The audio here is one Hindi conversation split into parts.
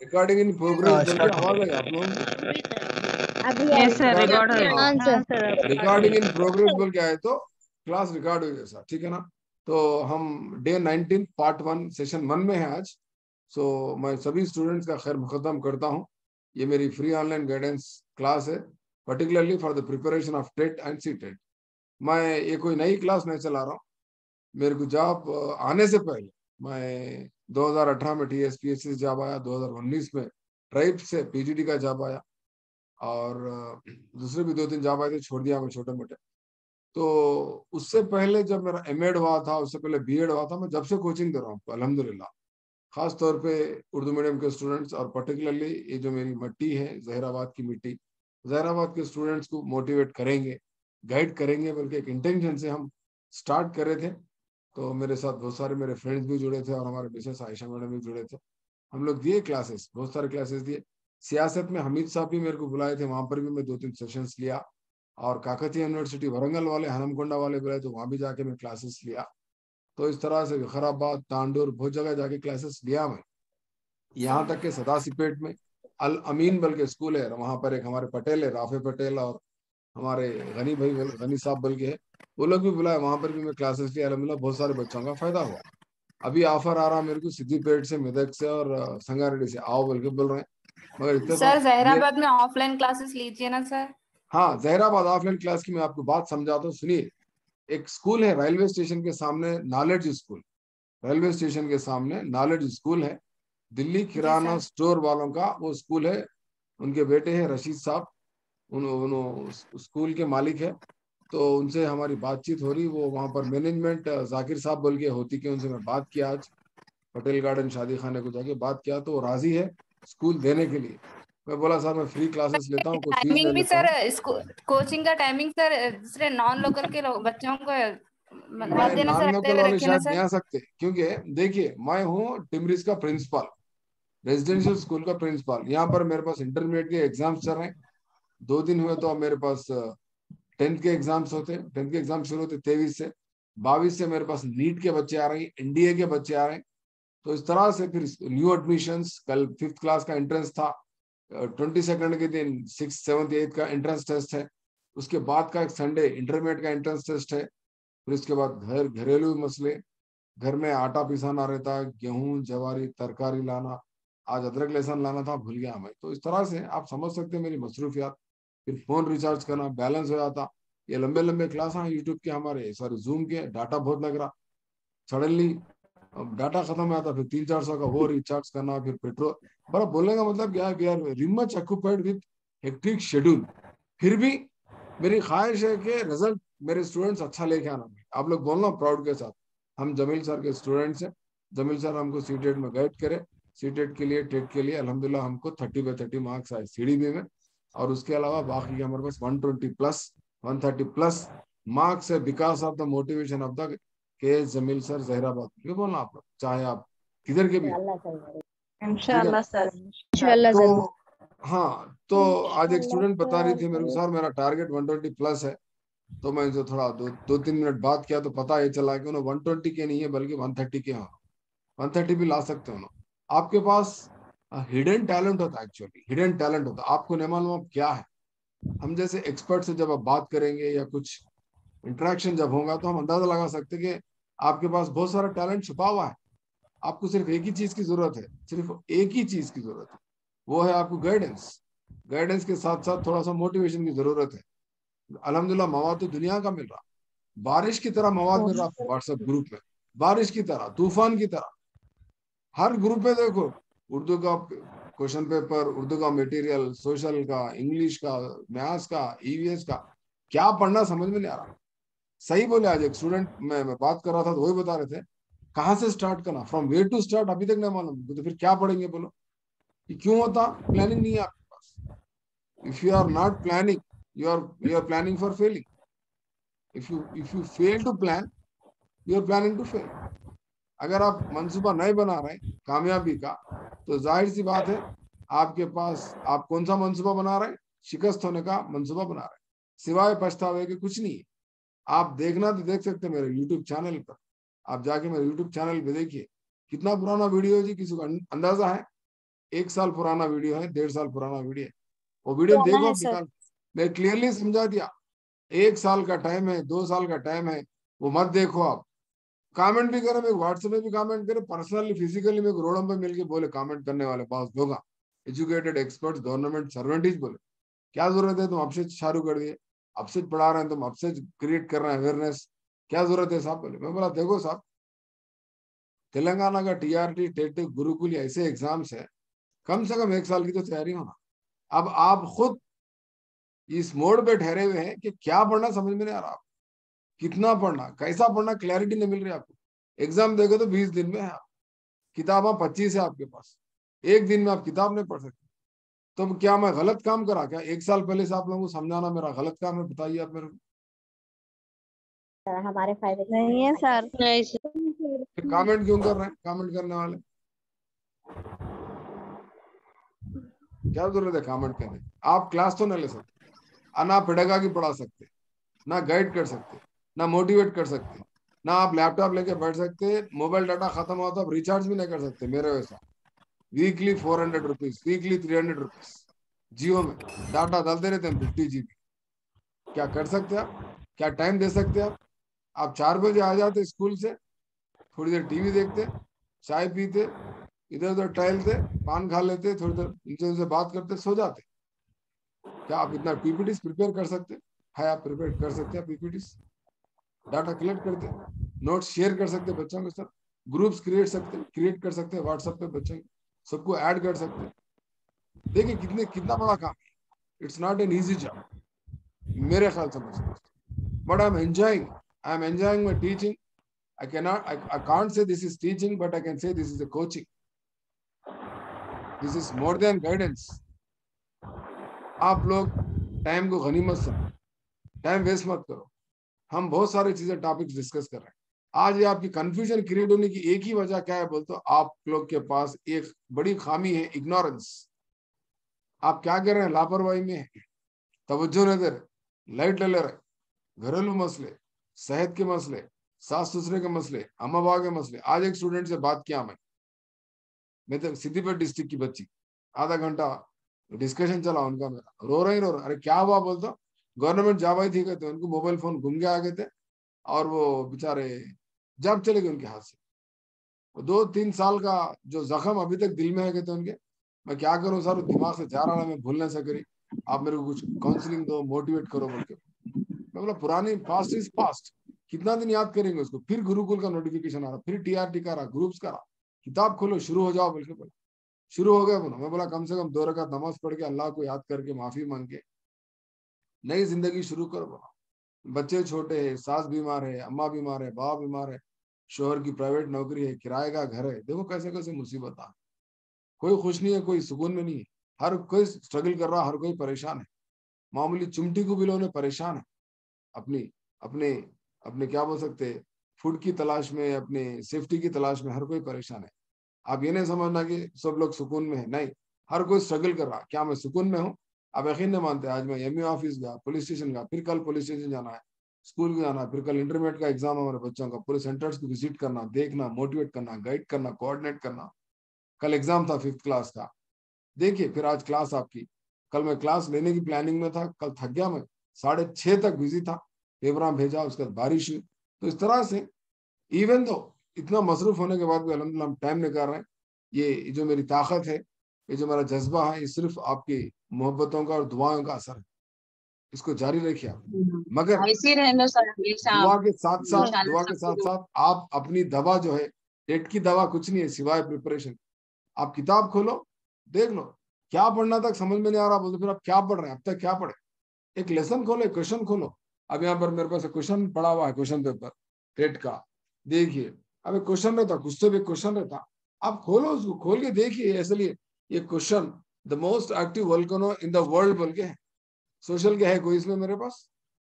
रिकॉर्डिंग इन प्रोग्रेस बोल के स्टार्ट आवाज हो आई आप लोगों की? अभी आई यस सर, रिकॉर्डिंग, रिकॉर्ड हो हाँ, हाँ sir. Sir, recording in progress बोल के आए तो क्लास रिकॉर्ड हुई है सर, ठीक है ना? तो हम डे 19 पार्ट 1 सेशन 1 में है आज। सो मैं सभी स्टूडेंट्स का खैर मुकद्दम करता हूँ। ये मेरी फ्री ऑनलाइन गाइडेंस क्लास है, particularly for the preparation of TET and C TET. मैं ये कोई नई क्लास नहीं चला रहा हूँ। मेरे को जॉब आने से पहले मैं 2018 में TSPSC से जॉब आया, 2019 में ट्राइब से PGD का जॉब आया, और दूसरे भी 2-3 जॉब आए थे, छोड़ दिया मैं छोटे मोटे। तो उससे पहले जब मेरा एमएड हुआ था, उससे पहले बीएड हुआ था, मैं जब से कोचिंग दे रहा हूँ अल्हम्दुलिल्लाह। खास तौर पे उर्दू मीडियम के स्टूडेंट्स, और पर्टिकुलरली ये जो मेरी मिट्टी है जहीराबाद की मिट्टी, जहीराबाद के स्टूडेंट्स को मोटिवेट करेंगे, गाइड करेंगे, बल्कि एक इंटेंशन से हम स्टार्ट कर रहे थे। तो मेरे साथ बहुत सारे मेरे फ्रेंड्स भी जुड़े थे, और हमारे मिसेस आयशा मैडम भी जुड़े थे। हम लोग दिए क्लासेस, बहुत सारे क्लासेस दिए। सियासत में हमीद साहब भी मेरे को बुलाए थे, वहां पर भी मैं 2-3 सेशंस लिया। और काकतीय यूनिवर्सिटी वरंगल वाले, हनमकोंडा वाले बुलाए तो वहां भी जाके मैं क्लासेस लिया। तो इस तरह से विखराबाद, तांडूर, बहुत जगह जाके क्लासेस लिया मैं। यहाँ तक के सदासीपेट में अल अमीन बल के स्कूल है, वहां पर एक हमारे पटेल है, राफे पटेल, और हमारे गनी भाई गनी साहब बल के है, वो लोग भी बुलाए, वहां पर भी मैं क्लासेस लिया। अलहमदुलिल्लाह बहुत सारे बच्चों का फायदा हुआ। अभी ऑफर आ रहा मेरे को सिद्दीपेट से, मेदक से, और संगारेड्डी से, आओ बोल के बोल रहे हैं। मगर सर इत्तेफाक ये, जहराबाद में ऑफलाइन क्लासेस लीजिए ना सर। हाँ, जहराबाद ऑफलाइन क्लास की मैं आपको बात समझाता हूँ, सुनिए। एक स्कूल है रेलवे स्टेशन के सामने, नॉलेज स्कूल। रेलवे स्टेशन के सामने नॉलेज स्कूल है, दिल्ली जी किराना सर। स्टोर वालों का वो स्कूल है। उनके बेटे हैं रशीद साहब, उन स्कूल के मालिक है। तो उनसे हमारी बातचीत हो रही, वो वहां पर मैनेजमेंट जाकिर साहब बोल के होती कि उनसे मैं बात किया आज, पटेल गार्डन शादी खाने को जाके बात किया, तो वो राजी है स्कूल देने के लिए। मैं बोला सर मैं फ्री क्लासेस लेता हूँ, कोई फीस नहीं टाइमिंग भी लेता सर, हूँ। कोचिंग का टाइमिंग सर दूसरे नॉन लोकल के बच्चों को मैं मद्देनजर नॉन रखते लोकल हुए वाले रखिए ना शायद नहीं सर। आ सकते, क्योंकि देखिए मैं हूँ टिमरिस का प्रिंसिपल, रेजिडेंशियल स्कूल का प्रिंसिपल। यहाँ पर मेरे पास इंटरमीडिएट के एग्जाम्स चल रहे हैं। 2 दिन हुए तो अब मेरे पास 10th के एग्जाम्स होते, 10th के एग्जाम शुरू होते 23 से। 22 से मेरे पास नीट के बच्चे आ रहे हैं, NDA के बच्चे आ रहे हैं। तो इस तरह से फिर न्यू एडमिशंस, कल 5th क्लास का एंट्रेंस था, 22 के दिन 6th 7th 8th का एंट्रेंस टेस्ट है। उसके बाद का एक संडे इंटरमीडिएट का एंट्रेंस टेस्ट है। फिर उसके बाद घरेलू मसले, घर में आटा पिसाना रहता है, गेहूं जवारी तरकारी लाना, आज अदरक लहसुन लाना था, भूल गया मैं। तो इस तरह से आप समझ सकते हैं मेरी मसरूफियात। फिर फोन रिचार्ज करना, बैलेंस हो जाता। ये लंबे लंबे क्लास हैं यूट्यूब के हमारे, सॉरी जूम के, डाटा बहुत लग रहा। सडनली अब डाटा खत्म हो जाता, फिर 300-400 का वो रिचार्ज करना, फिर पेट्रोल। बड़ा बोलने का मतलब क्या है कि यार very much occupied with hectic schedule. फिर भी मेरी ख्वाहिश है कि रिजल्ट मेरे स्टूडेंट्स अच्छा लेके आना। आप लोग बोलना प्राउड के साथ, हम जमील सर के स्टूडेंट्स हैं। जमील सर हमको सीटेट में गाइड करे, सीटेट के लिए, टेट के लिए अल्हम्दुलिल्लाह हमको 30/30 मार्क्स आए CDB में। और उसके अलावा बाकी के हमारे पास 120+, 130+ मार्क्स है, because of the motivation of the के जमील सर जहराबाद। ये बोलना आप लोग, चाहे आप किधर के भी हो, ठीक है ना? इंशाल्लाह सर। इंशाल्लाह तो जरूर। हाँ, तो आज एक इंशाल्लाह स्टूडेंट बता रही सर थी मेरे को, जरूर। सर मेरा टारगेट 120+ है। तो मैं जो थोड़ा 2-3 मिनट बात किया तो पता ये चला कि उन्हें 120 के नहीं है, बल्कि 130 के हैं। 130 भी ला सकते हो ना। आपके पास हिडन टैलेंट होता है, एक्चुअली हिडन टैलेंट होता है, आपको नहीं मालूम आप क्या है। हम जैसे एक्सपर्ट से जब आप बात करेंगे या कुछ इंटरेक्शन जब होगा, तो हम अंदाजा लगा सकते हैं कि आपके पास बहुत सारा टैलेंट छुपा हुआ है। आपको सिर्फ एक ही चीज की जरूरत है, सिर्फ एक ही चीज की जरूरत है, वो है आपको गाइडेंस। गाइडेंस के साथ साथ थोड़ा सा मोटिवेशन की जरूरत है। अल्हम्दुलिल्लाह मवाद तो दुनिया का मिल रहा, बारिश की तरह मवाद मिल रहा आपको व्हाट्सएप ग्रुप में, बारिश की तरह, तूफान की तरह। हर ग्रुप में देखो, उर्दू का क्वेश्चन पेपर, उर्दू का मटेरियल, सोशल का, इंग्लिश का, मैथ्स का, EVS का, क्या पढ़ना समझ में नहीं आ रहा। सही बोले, आज एक स्टूडेंट मैं बात कर रहा था तो वही बता रहे थे, कहाँ से स्टार्ट करना, फ्रॉम वेयर टू स्टार्ट अभी तक नहीं मालूम। तो फिर क्या पढ़ेंगे बोलो? कि क्यों होता, प्लानिंग नहीं है आपके पास। If you are not planning, you are planning for failing. If you fail to plan, you are planning to fail. अगर आप मंसूबा नहीं बना रहे कामयाबी का, तो जाहिर सी बात है आपके पास, आप कौन सा मंसूबा बना रहे हैं? शिकस्त होने का मंसूबा बना रहे हैं, सिवाय पछतावे के कुछ नहीं है। आप देखना तो देख सकते हैं मेरे यूट्यूब चैनल पर, आप जाके मेरे यूट्यूब चैनल पे देखिए, कितना पुराना वीडियो है जी, किसी को अंदाजा है? 1 साल पुराना वीडियो है, 1.5 साल पुराना वीडियो है, वो वीडियो देखो आप निकाल। मैं क्लियरली समझा दिया, 1 साल का टाइम है, 2 साल का टाइम है, वो मत देखो आप। कमेंट भी करें, मैं व्हाट्सएप में भी कमेंट करें, पर्सनली फिजिकली में रोडम पे मिलके बोले कमेंट करने वाले पास होगा, एजुकेटेड एक्सपर्ट्स गवर्नमेंट सर्वेंट बोले क्या जरूरत है, तुम अब से चालू कर दिए, अब से पढ़ा रहे हैं, तुम अब से क्रिएट कर रहे हैं अवेयरनेस, क्या जरूरत है साहब? बोले, मैं बोला देखो साहब, तेलंगाना का टीआरटी, टेट, गुरुकुल ऐसे एग्जाम्स है, कम से कम 1 साल की तो तैयारी होना। अब आप खुद इस मोड पे ठहरे हुए हैं कि क्या पढ़ना समझ में नहीं आ रहा, कितना पढ़ना, कैसा पढ़ना, क्लैरिटी नहीं मिल रही आपको। एग्जाम देखे तो 20 दिन में है, किताबें 25 है आपके पास, एक दिन में आप किताब नहीं पढ़ सकते। तो क्या मैं गलत काम करा क्या? 1 साल पहले से आप लोगों को समझाना मेरा गलत काम है? बताइए आप मेरे को। हमारे फायदे नहीं है सर। नहीं सर। कमेंट क्यों कर रहे हैं कमेंट करने वाले? क्या जरूरत है कमेंट करने? आप क्लास तो नहीं ले सकते, ना पेडागॉजी पढ़ा सकते, ना गाइड कर सकते, ना मोटिवेट कर सकते, ना आप लैपटॉप लेके बैठ सकते, मोबाइल डाटा खत्म हुआ तो आप रिचार्ज भी नहीं कर सकते मेरे वैसा। वीकली 400 रुपीज, वीकली 300 रुपीज जियो में डाटा डालते रहते हैं 50 GB। क्या कर सकते आप? क्या टाइम दे सकते आप 4 बजे आ जाते स्कूल से, थोड़ी देर टीवी देखते, चाय पीते, इधर उधर टहलते, पान खा लेते, थोड़ी देर इनसे उनसे बात करते, सो जाते। क्या आप इतना पीपीटीज प्रिपेयर कर सकते है? आप प्रिपेयर कर सकते हैं पीपीटीज, डाटा कलेक्ट करते, नोट्स शेयर कर सकते बच्चों के साथ, ग्रुप्स क्रिएट कर सकते हैं व्हाट्सएप पे, बच्चों सबको ऐड कर सकते हैं। देखिए कितना बड़ा काम है। It's not an easy job मेरे ख्याल से, but I am enjoying my teaching. I can't say this is teaching, but I can say this is a coaching. This is more than guidance. आप लोग टाइम को गनीमत समझो, टाइम वेस्ट मत करो। हम बहुत सारी चीजें टॉपिक्स डिस्कस कर रहे हैं। आज ये आपकी कंफ्यूजन क्रिएट होने की एक ही वजह क्या है बोलते हो? आप लोग के पास एक बड़ी खामी है, इग्नोरेंस। आप क्या कर रहे हैं? लापरवाही में है, तवज्जो नहीं दे रहे, लाइट ले रहे, घरेलू मसले, सेहत के मसले, सास ससुरे के मसले, अम्मा बाबा के मसले। आज एक स्टूडेंट से बात किया मैं तो सिद्दीपेट डिस्ट्रिक्ट की बच्ची, आधा घंटा डिस्कशन चला उनका, मेरा रो रहा। अरे क्या हुआ बोलता? गवर्नमेंट जॉब आई थी कहते, उनको मोबाइल फोन घूम के आ गए थे और वो बेचारे जॉब चले गए उनके हाथ से। 2-3 साल का जो जख्म अभी तक दिल में है कहते उनके। मैं क्या करूं सर, दिमाग से जा रहा है, मैं भूल नहीं सक रही, आप मेरे को कुछ काउंसलिंग दो, मोटिवेट करो बोल के। मैं बोला पुरानी पास्ट इज पास्ट, कितना दिन याद करेंगे उसको? फिर गुरुकुल का नोटिफिकेशन आ रहा, फिर टीआरटी का रहा, ग्रुप्स का रहा, किताब खोलो शुरू हो जाओ बोल के बोला। शुरू हो गया बोला। मैं बोला कम से कम 2 रकात नमाज पढ़ के अल्लाह को याद करके माफी मांग के नई जिंदगी शुरू करो बोला। बच्चे छोटे है, सास बीमार है, अम्मा बीमार है, बाप बीमार है, शोहर की प्राइवेट नौकरी है, किराए का घर है, देखो कैसे कैसे मुसीबत आ। कोई खुश नहीं है, कोई सुकून में नहीं है, हर कोई स्ट्रगल कर रहा, हर कोई परेशान है। मामूली चिमटी को भी लोगों ने परेशान है, अपनी अपने अपने क्या बोल सकते, फूड की तलाश में, अपने सेफ्टी की तलाश में हर कोई परेशान है। आप ये नहीं समझना कि सब लोग सुकून में है, नहीं, हर कोई स्ट्रगल कर रहा। क्या मैं सुकून में हूँ? आप यकीन नहीं मानते, आज मैं एमई ऑफिस गया, पुलिस स्टेशन गया, फिर कल पुलिस स्टेशन जाना है, स्कूल जाना है, फिर कल इंटरमीडिएट का एग्जाम हमारे बच्चों का, पूरे सेंटर्स को विजिट करना, देखना, मोटिवेट करना, गाइड करना, कोऑर्डिनेट करना। कल एग्जाम था 5th क्लास का, देखिए, फिर आज क्लास आपकी। कल मैं क्लास लेने की प्लानिंग में था, कल थक गया मैं, 6:30 तक बिजी था, पेपर भेजा, उसके बाद बारिश हुई। तो इस तरह से इवन तो इतना मसरूफ होने के बाद भी अल्हम्दुलिल्लाह हम टाइम निकाल रहे हैं। ये जो मेरी ताकत है, ये जो मेरा जज्बा है, ये सिर्फ आपकी मोहब्बतों का और दुआओं का असर है। इसको जारी रखिए आप। मगर ऐसे रहना सर हमेशा। दुआ के साथ साथ आप अपनी दवा जो है, टेट की दवा कुछ नहीं है सिवाय प्रिपरेशन। आप किताब खोलो, देख लो क्या पढ़ना तक समझ में नहीं आ रहा बोलते, फिर आप क्या पढ़ रहे हैं, अब तक क्या पढ़े? एक लेसन खोलो, एक क्वेश्चन खोलो। अब यहाँ पर मेरे पास क्वेश्चन पड़ा हुआ है, क्वेश्चन पेपर टेट का, देखिए। अब एक क्वेश्चन रहता, कुछ तो भी क्वेश्चन रहता, आप खोलो उसको, खोल के देखिए। इसलिए ये question, the most active volcano in the world बोल के है। सोशल के है कोई इसमें मेरे पास?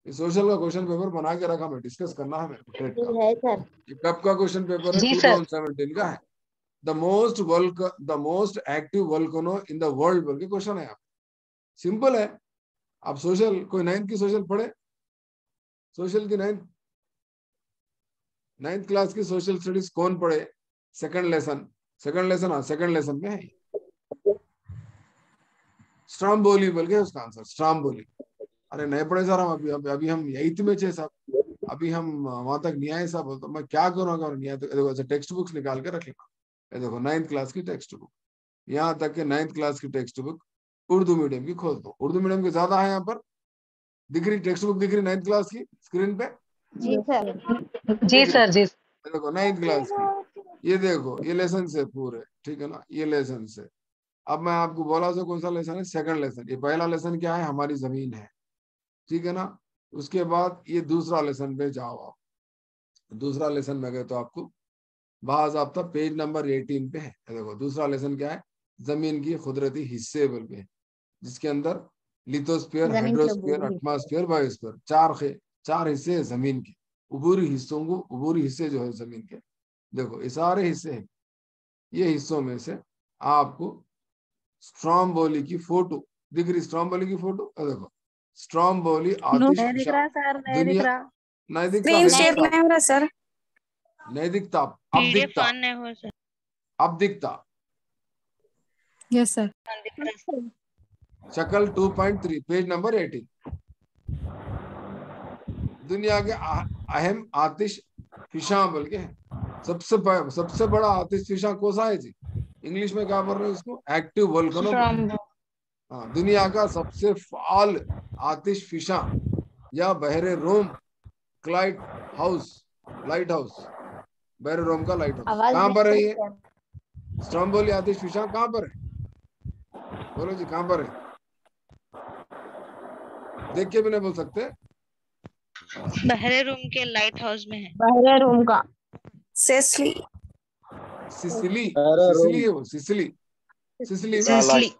सोशल का क्वेश्चन पेपर बना के रखा, मैं डिस्कस करना है मेरे को टेट का। है सर। ये कब का क्वेश्चन पेपर है? जी सर। 2017 का है। The most active volcano in the world बोल के क्वेश्चन है। आप सिंपल है। आप सोशल, कोई 9th की सोशल पढ़े? सोशल की 9th क्लास की सोशल स्टडीज कौन पढ़े? सेकंड लेसन हाँ, सेकंड लेसन में है। स्ट्रम्बोली बोल के उसका आंसर, स्ट्रम्बोली। अरे नहीं पढ़े सर हम, अभी हम 8th में थे साहब, अभी हम वहां तक नहीं आए साहब। बोलते मैं क्या करूँगा और नहीं आए तो देखो ऐसे टेक्स्ट बुक्स निकाल के रख लेना। ये देखो 9th क्लास की टेक्स्ट बुक, यहाँ तक के 9th क्लास की टेक्स्ट बुक उर्दू मीडियम की खोल दो। उर्दू मीडियम की ज्यादा है यहाँ पर, दिख रही टेक्स्ट बुक, दिख रही 9th क्लास की स्क्रीन पे? जी सर। जी सर जी। देखो 9th क्लास की, ये देखो ये लेसन से पूरे, ठीक है ना, ये लेसन से। अब मैं आपको बोला था कौन सा लेसन है, सेकंड लेसन। ये पहला लेसन क्या है, हमारी जमीन है, ठीक है ना। उसके बाद ये दूसरा लेसन पे जाओ आप। दूसरा लेसन में गए तो आपको बाज़ाब्ता पेज नंबर 18 पे है। देखो दूसरा लेसन क्या है, जमीन की कुदरती हिस्से बोल के, जिसके अंदर लिथोस्फीयर, हाइड्रोस्फीयर, एटमॉस्फेयर, बायोस्फीयर, चार हिस्से हैं जमीन के। उबूरी हिस्सों को, उबूरी हिस्से जो है जमीन के, देखो ये सारे हिस्से हैं। ये हिस्सों में से आपको स्ट्रॉम्बोली की फोटो दिख रही, स्ट्रॉम्बोली की फोटो देखो। स्ट्रॉम्बोली नहीं दिख आतिशफिशा रहा सर, नहीं दिख दुनिया, रहा। नहीं दिखता, स्क्रीन नहीं शेयर दिखता, नहीं हो रहा सर। नहीं दिखता, अब पीडीएफ दिखता, ऑन नहीं हो सर। अब दिखता। Yes sir. शक्ल 2.3 पेज नंबर 18। दुनिया के अहम आतिश फिशा बोल के है, सबसे बड़ा आतिश फिशा कौन सा है जी? इंग्लिश में क्या बोल रहे हैं उसको, एक्टिव वोल्केनो। हाँ, दुनिया का सबसे फाल आतिश फिशा या बहरे रोम क्लाइट हाउस, लाइट हाउस, बहरे रोम का लाइट हाउस कहाँ पर है? ये स्ट्रम्बोली आतिश फिशा कहाँ पर है? बोलो जी कहाँ पर है? देख के भी नहीं बोल सकते। बहरे रूम के लाइट हाउस में है। बहरे रूम का सेसली। सिसिली, सिसिली है वो, सिसिली, सिसिली में। सिसिली।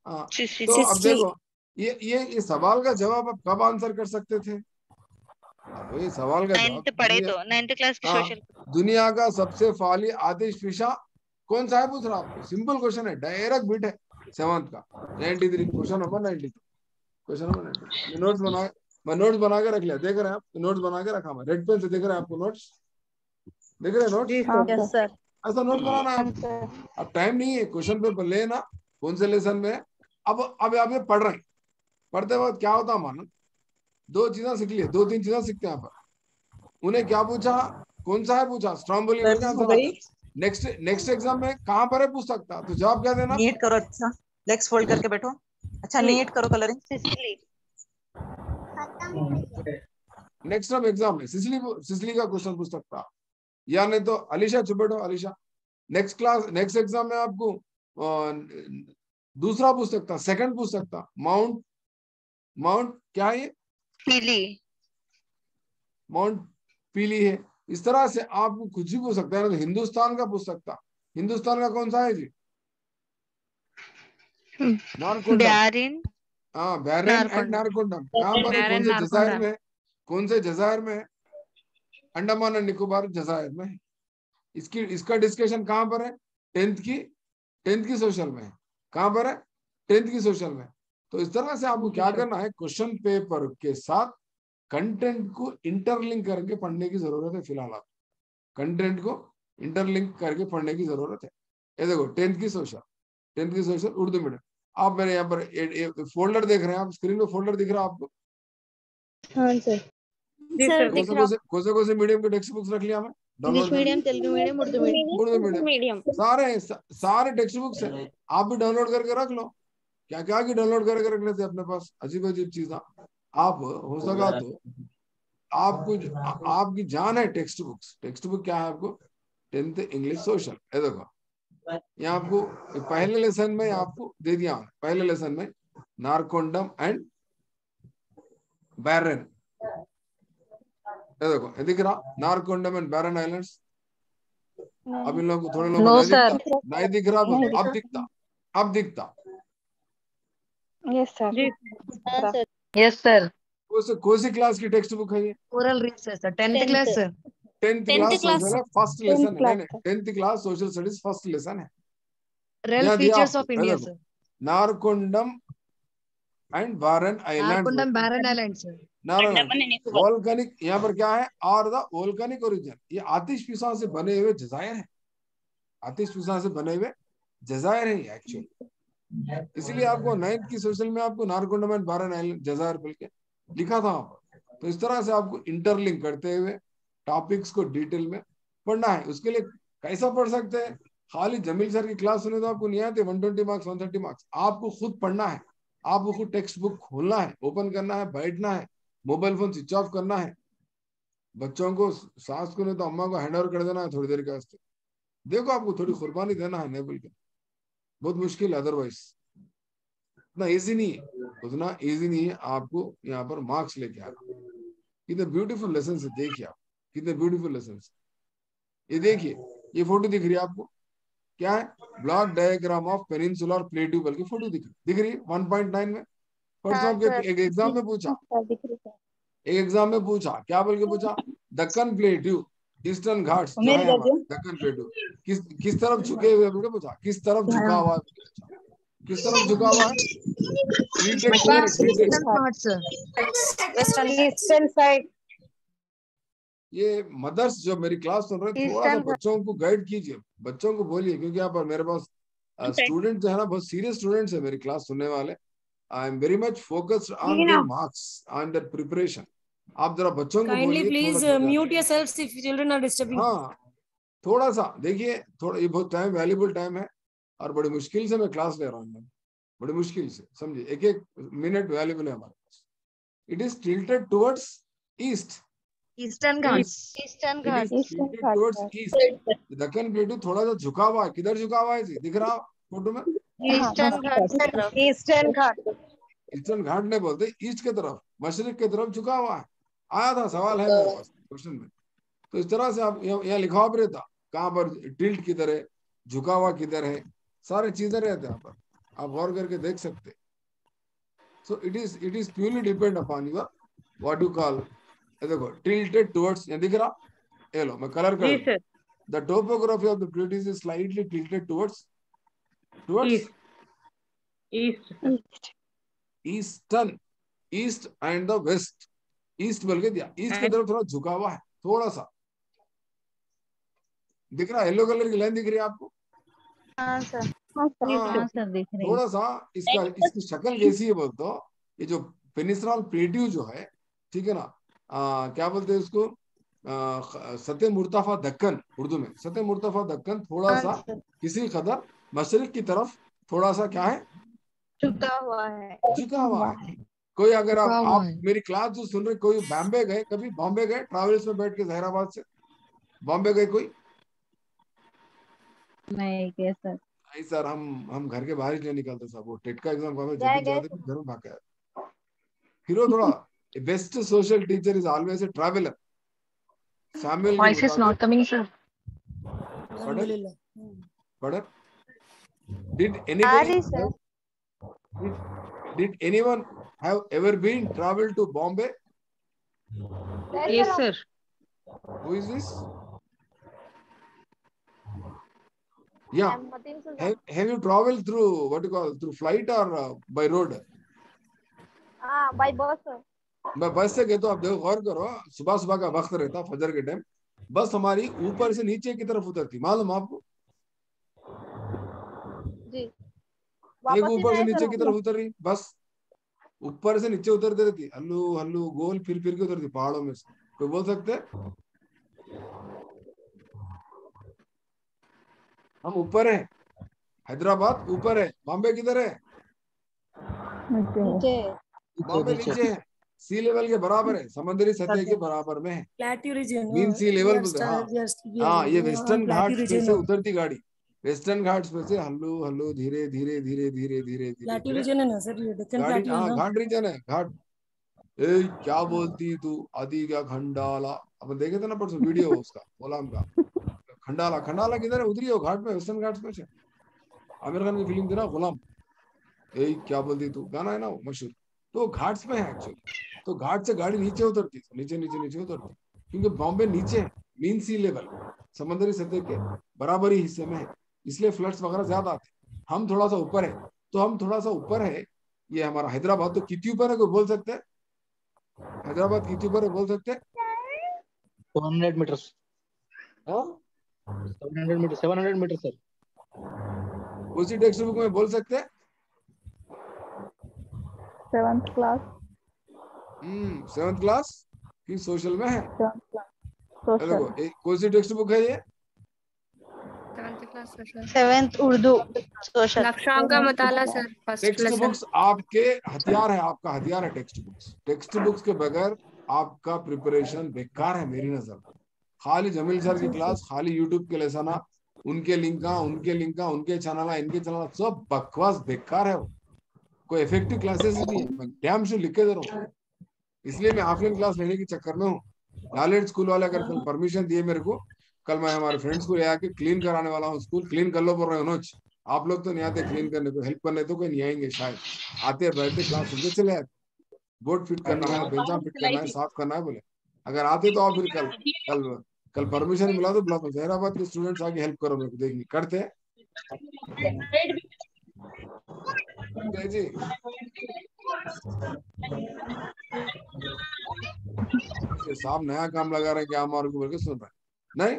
हाँ, सिसिली। तो अब देखो ये सवाल का जवाब आप कब आंसर कर सकते थे? अब ये सवाल का जवाब 9th पढ़े तो 9th क्लास की हाँ, सोशल। दुनिया का सबसे फाली आतिश फिशा कौन सा है पूछ रहा आपको। सिंपल क्वेश्चन है, डायरेक्ट बिट है 7th का 93, क्वेश्चन नंबर 92, क्वेश्चन नंबर 92। मैं नोट्स बना के रख लिया, देख रहे हैं आप? नोट्स बना के रखा मैं, रेड पेन से देख रहे हैं आपको नोट्स, देख रहे हैं नोट्स? Yes sir. ऐसा नोट बनाना है आपको। अब टाइम नहीं है, क्वेश्चन पेपर लेना कौन से लेसन में है। अब आप ये पढ़ रहे हैं, पढ़ते वक्त क्या होता है मानो, 2 चीजें सीख लिए, 2-3 चीजें सीखते हैं यहाँ पर। उन्हें क्या पूछा, कौन सा है पूछा, स्ट्रॉम्बोली बोल के आंसर आता है। नेक्स्ट एग्जाम में कहाँ पर है पूछ सकता, तो जवाब क्या देना? नीट करो, अच्छा लेग्स फोल्ड करके बैठो, अच्छा नीट करो colouring. Sicily. Next time exam में सिसिली का क्वेश्चन पूछ सकता, या नहीं तो अलीशा चुप बैठो, अलीशा नेक्स्ट एग्जाम में आपको दूसरा पूछ सकता, सेकंड पूछ सकता, माउंट क्या है ये? पीली। माउंट पीली है। इस तरह से आपको कुछ भी पूछ सकता है ना, तो हिंदुस्तान का पूछ सकता। हिंदुस्तान का कौन सा है जी? नारकोंडम। ब्यारिन। हाँ, बैरन एंड नारकोंडम कहाँ पर है, कौन से जजायर में है? कौन से जजायर में है? अंडमान एंड निकोबार जजायर में है। इसका डिस्कशन कहाँ पर है? 10th की सोशल में है। कहाँ पर है? 10th की सोशल में। तो इस तरह से आपको क्या करना है, क्वेश्चन पेपर के साथ कंटेंट को इंटरलिंक करके पढ़ने की जरूरत है। फिलहाल आप कंटेंट को इंटरलिंक करके पढ़ने की जरूरत है। ये देखो 10th की सोशल उर्दू मीडियम। आप मेरे यहाँ पर फोल्डर देख रहे हैं, आप स्क्रीन पे फोल्डर दिख रहा है आपको? हाँ सर। कौन से मीडियम के टेक्स्ट बुक्स रख लिया मैं download? English medium, Telugu medium, Urdu medium, सारे टेक्स्ट बुक्स है। आप भी डाउनलोड करके रख लो। क्या क्या की डाउनलोड करके रख लेते अपने पास, अजीब चीज़। आप हो सका तो आपकी जान है टेक्स्ट बुक क्या है आपको? 10th English social. ये देखो यहाँ आपको पहले लेसन में आपको दे दिया, पहले लेसन में नारकोंडम एंड बैरन। ये देखो ये दिख रहा, नारकोंडम एंड बैरन आइलैंड्स। अब इन लोगों को थोड़े लोगों नहीं दिख रहा, अब दिखता। Yes sir. Yes sir. कौन सी क्लास की टेक्स्ट बुक है ये? Oral research sir, 10th class sir. 10th class social है, फर्स्ट लेसन है। 10th class social studies first lesson है। Relief features of India sir. Narcondam and barren islands. Narcondam barren island sir. Volcanic, यहाँ पर क्या है, और द वोल्केनिक ओरिजिन। ये आतिशफिशा से बने हुए जजायर है, आतिशफिशा से बने हुए जजायर है ये एक्चुअली। इसलिए आपको 9th की सोशल में आपको नारकोंडामेंट 12 जजार बोल के लिखा था वहां पर। तो इस तरह से आपको इंटरलिंक करते हुए टॉपिक्स को डिटेल में पढ़ना है। उसके लिए कैसा पढ़ सकते हैं? खाली जमील सर की क्लास सुने तो आपको नहीं आते 120 मार्क्स 130 मार्क्स। आपको खुद पढ़ना है, आपको खुद टेक्स्ट बुक खोलना है, ओपन करना है, बैठना है, मोबाइल फोन स्विच ऑफ करना है, बच्चों को सास को नहीं तो अम्मा को हैंड ओवर कर देना है थोड़ी देर के वास्ते। देखो आपको थोड़ी कुर्बानी देना है नेबल के, बहुत मुश्किल है, अदरवाइज उतना इजी नहीं है, उतना इजी नहीं है आपको यहाँ पर मार्क्स लेके आना। कितने ब्यूटीफुल लेसन है, देखिए आप कितने ब्यूटीफुल लेसन। ये देखिए, ये फोटो दिख रही है आपको, क्या है? Block diagram of peninsular plateau बल्कि फोटो दिख रही है 1.9 में। परसों के एक एग्जाम में पूछा, एक एग्जाम में पूछा, क्या बोल के पूछा? दक्कन प्लेट्यू, ईस्टर्न घाट्स जो है हमारे दक्कन प्लेट्यू किस तरफ झुके हुए बोल के पूछा, किस तरफ झुका हुआ है, किस तरफ झुका हुआ है? Treated eastern side. ये मदर्स जो मेरी क्लास सुन रहे हैं, थोड़ा सा बच्चों को गाइड कीजिए, बच्चों को बोलिए, क्योंकि यहाँ पर मेरे पास स्टूडेंट जो है ना, बहुत सीरियस स्टूडेंट्स है मेरी क्लास सुनने वाले। I am very much focused on their marks, on their preparation. आप जरा बच्चों को बोलिए, please mute yourself if children are disturbing. हाँ, थोड़ा सा देखिए, थोड़ा, ये बहुत टाइम वैल्यूबल टाइम है और बड़ी मुश्किल से मैं क्लास ले रहा हूँ, बड़ी मुश्किल से, समझिए, एक एक मिनट वैल्यूबल है हमारे पास। It is tilted towards east, eastern Ghats, eastern Ghat. Deccan plateau थोड़ा सा झुका हुआ है। किधर झुका हुआ है जी? दिख रहा फोटो में? ईस्टर्न घाट। ईस्टर्न घाट। ईस्टर्न घाट नहीं बोलते, ईस्ट के तरफ, मशरिक के तरफ झुका हुआ है। आया था, सवाल है मेरे पास क्वेश्चन में। तो इस तरह से आप यहाँ लिखा हुआ रहता कहाँ पर टिल्ट किधर है, झुका हुआ किधर है, सारी चीजें रहते हैं यहाँ पर, आप गौर करके देख सकते। So it is purely depend upon your what you call, देखो टिल्टेड टुवर्ड्स, यहाँ दिख रहा, ये लो मैं कलर कर, the topography of the plate is slightly tilted towards eastern, east and the west. East बोल के दिया, ईस्ट की तरफ थोड़ा झुका हुआ है, थोड़ा सा दिख रहा है, येलो कलर की लाइन दिख रही है आपको? हाँ सर। थोड़ा सा इसकी शक्ल कैसी है बोल तो, ये जो पेनिसुलर प्लेट्यू जो है, ठीक है ना, क्या बोलते हैं उसको, सतह मुर्तफा दक्कन, उर्दू में सतह मुर्तफा दक्कन थोड़ा सा किसी कदर मशरिक की तरफ थोड़ा सा क्या है, झुका हुआ है। झुका हुआ है। कोई अगर आप मेरी क्लास जो सुन रहे, कोई बॉम्बे गए, कभी बॉम्बे गए ट्रैवल्स में बैठ के जहराबाद से बॉम्बे गए कोई? नहीं कैसा? नहीं सर, हम घर के बाहर ही नहीं निकलते साहब, वो टेट का एग्जाम जब जाते थे घर में भाग गया। फिर वो थोड़ा best social teacher is always a traveller. Samuel voice is not coming sir. पढ़ did anyone have ever been traveled to Bombay? Yes sir. Who is this? Yeah. Have you traveled through what you call through flight or by road? by bus sir. मैं बस से गए तो आप देखो, गौर करो, सुबह सुबह का वक्त रहता, फजर के टाइम, बस हमारी ऊपर से नीचे की तरफ उतरती, मालूम आपको? जी। एक ऊपर से नीचे की तरफ उतर रही बस, ऊपर से नीचे उतरती रहती, हल्लू हल्लू गोल फिर के उतरती पहाड़ों में से। कोई बोल सकते? हम ऊपर है, हैदराबाद ऊपर है, बॉम्बे किधर है? बॉम्बे नीचे है, सी लेवल के बराबर है, समुद्री सतह के बराबर में है, प्लेट्यू रीजन, मीन सी लेवल बोलते हैं। हाँ, ये वेस्टर्न घाट्स पे से उतरती गाड़ी, वेस्टर्न घाट्स पे से हल्लू हल्लू धीरे धीरे धीरे धीरे धीरे प्लेट्यू रीजन है ना सर, ये डेक्कन प्लेट्यू है ना, घाट रीजन है, घाट। ए क्या बोलती तू, आदि का खंडाला, अपन देखे थे ना परसों वीडियो उसका, गुलाम का खंडाला। खंडाला किधर है? उधरी हो घाट में, वेस्टर्न घाट्स में से। आमिर खान की फिल्म थी ना गुलाम, ए क्या बोलती तू, गाना है ना वो मशहूर, तो घाट्स में है एक्चुअली। तो घाट से गाड़ी नीचे उतरती, नीचे नीचे नीचे उतरती, क्योंकि बॉम्बे नीचे है, मीन सी लेवल, समुद्री सतह के बराबरी हिस्से में है, इसलिए फ्लड्स वगैरह ज्यादा आते हैं। हम थोड़ा सा ऊपर है, तो हम थोड़ा सा ऊपर है, ये हमारा हैदराबाद तो कितनी ऊपर है, कोई बोल सकते हैं? हैदराबाद कितनी ऊपर है, बोल सकते हैं? 700 मीटर। 700 metre sir. उसी टेक्स्ट बुक में बोल सकते हैं? 7th क्लास 7th क्लास की सोशल में है। 7th क्लास ये देखो कौन सी टेक्स्ट बुक है ये? 7th class social 7th Urdu social लक्ष्यांक का मुताला sir first text lesson books आपके हथियार है, आपका हथियार है टेक्स्ट बुक्स। टेक्स्ट बुक्स के बगैर आपका प्रिपरेशन बेकार है मेरी नजर में। खाली जमील सर की क्लास, खाली यूट्यूब के लेसन, उनके लिंक उनके चैनल इनके चैनल सब बकवास बेकार है। वो कोई इफेक्टिव क्लासेस ही नहीं है। मैं डैम शो लिख के दे रहा हूँ, इसलिए मैं ऑफलाइन क्लास लेने के चक्कर में हूँ। नॉलेज स्कूल वाले अगर कल परमिशन दिए मेरे को, कल मैं हमारे फ्रेंड्स को ले आके क्लीन कराने वाला हूँ। स्कूल क्लीन कर लो बोल रहे हो। आप लोग तो नहीं आते क्लीन करने को, हेल्प करने तो कोई नहीं आएंगे शायद। आते बैठते क्लास सुनते चले आते। बोर्ड फिट करना है, बेंचा फिट करना है, साफ करना है बोले। अगर आते तो आप फिर कल कल कल परमिशन मिला तो बुला दो। जहराबाद के स्टूडेंट्स आके हेल्प करो मेरे को, देखनी करते हैं जी। ये साहब नया काम लगा रहे हैं क्या हमारे को बोल के सुन रहे हैं? नहीं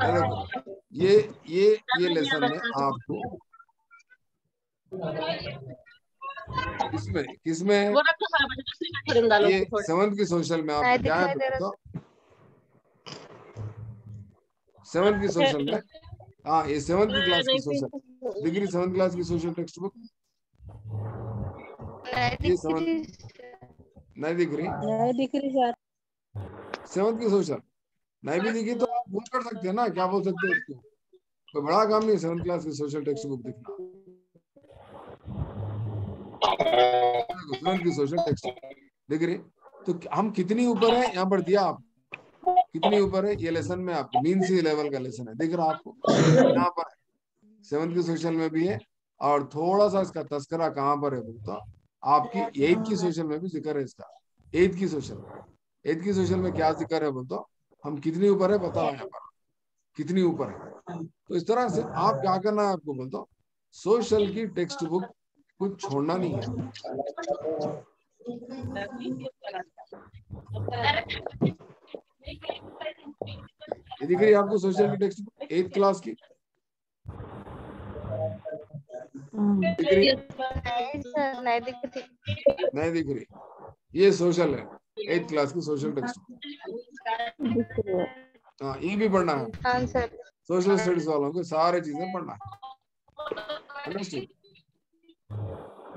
देखो ये लेसन में आपको किसमें ये 7th की सोशल में आपको क्या है तो 7th की सोशल में, हाँ ये 7th की क्लास की सोशल डिग्री 7th क्लास की सोशल टेक्स्ट बुक ये 7th नहीं दिख रही सर 7th की सोशल नहीं भी दिखी तो आप वो कर सकते हैं ना, क्या बोल सकते हैं उसको, कोई बड़ा काम नहीं 7th क्लास की सोशल टेक्स्ट बुक दिखना। 7th की सोशल टेक्स्ट दिख रही तो हम कितनी ऊपर है यहाँ पर दिया आप कितनी ऊपर है। ये लेसन में आपको मीन सी लेवल का लेसन है, दिख रहा आपको यहाँ पर 7th की सोशल में भी है। और थोड़ा सा इसका तस्करा कहाँ पर है तो आपकी 8th की सोशल में भी जिक्र है इसका। 8th की सोशल में क्या जिक्र है बोलते हम कितनी ऊपर है बता रहे हैं, पर कितनी ऊपर है। तो इस तरह से आप क्या करना है आपको बोलता सोशल की टेक्स्ट बुक कुछ छोड़ना नहीं है। ये दिख रही है आपको सोशल की टेक्स्ट बुक 8th क्लास की दिख रही? नहीं दिख रही। ये सोशल है 8th क्लास की सोशल टेक्स्ट बुक। हाँ ये भी पढ़ना है, सोशल स्टडीज वालों को सारे चीजें पढ़ना है।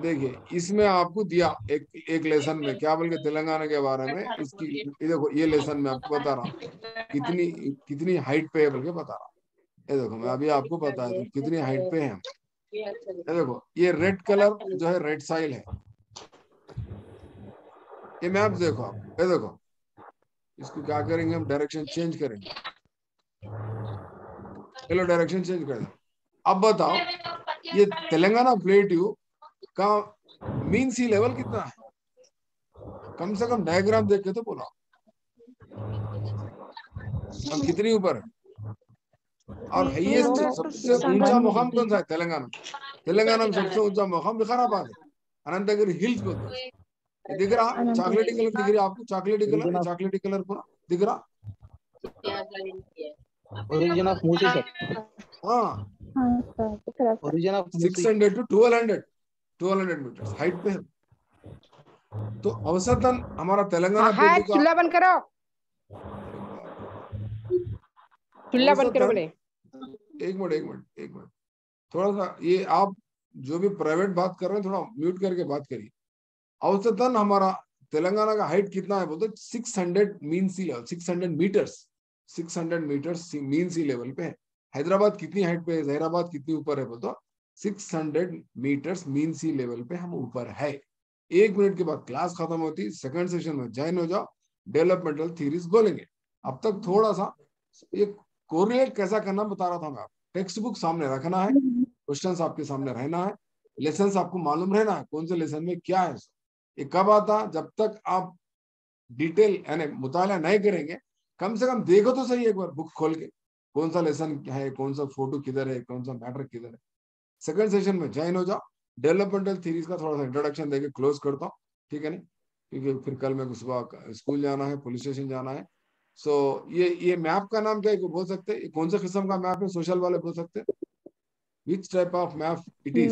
देखिए इसमें आपको दिया एक लेसन में क्या बोल के तेलंगाना के बारे में इसकी ये देखो ये लेसन में आपको बता रहा हूँ कितनी हाइट पे है बोल के बता रहा हूँ। ये देखो मैं अभी आपको बता दूं कितनी हाइट पे है। ये देखो ये रेड कलर जो है रेड साइल है। ये मैप देखो आप, ये देखो इसको क्या करेंगे हम डायरेक्शन चेंज करेंगे। चलो डायरेक्शन चेंज कर दो। अब बताओ ये तेलंगाना प्लेट्यू का मीन सी लेवल कितना है, कम से कम डायग्राम देख के तो बोला हम कितनी ऊपर है। और हाईएस्ट सबसे ऊंचा मुकाम कौन सा है तेलंगाना में सबसे ऊंचा मुकाम विकाराबाद है, अनंतगिरी हिल्स बोलते हैं। दिख रहा चॉकलेटी कलर दिख रही आपको, चॉकलेटी कलर पूरा दिख रहा। Origin of Musi sir. हाँ origin of 600 to 1200 metre height पे है। तो औसतन हमारा तेलंगाना का चूल्हा बंद करो, चूल्हा बंद करो बोले। एक मिनट थोड़ा सा ये आप जो भी प्राइवेट बात कर रहे हैं थोड़ा म्यूट करके बात करिए। औसतन हमारा तेलंगाना का हाइट कितना है बोलते 600 मीन सी लेवल 600 मीटर्स मीन सी लेवल पे है। हैदराबाद कितनी हाइट पे है, जहराबाद कितनी ऊपर है बोलते 600 मीटर्स मीन सी लेवल पे हम ऊपर है। 1 मिनट के बाद क्लास खत्म होती, सेकंड सेशन में ज्वाइन हो जाओ, डेवलपमेंटल थ्योरीज बोलेंगे। अब तक थोड़ा सा ये कोरिलेट कैसा करना बता रहा था मैं। टेक्स्ट बुक सामने रखना है, क्वेश्चंस आपके सामने रहना है, लेसन आपको मालूम रहना है कौन से लेसन में क्या है। ये कब आता, जब तक आप डिटेल यानी मुताला नहीं करेंगे, कम से कम देखो तो सही एक बार बुक खोल के कौन सा लेसन है, कौन सा फोटो किधर है, कौन सा मैटर किधर है। सेकंड सेशन में ज्वाइन हो जाओ, डेवलपमेंटल थ्योरीज का थोड़ा सा इंट्रोडक्शन देके क्लोज करता हूँ, ठीक है नहीं, क्योंकि फिर कल मेरे को सुबह स्कूल जाना है, पुलिस स्टेशन जाना है। सो ये मैप का नाम क्या है बोल सकते हैं, कौन से किस्म का मैप है, सोशल वाले बोल सकते हैं, which type of map it is.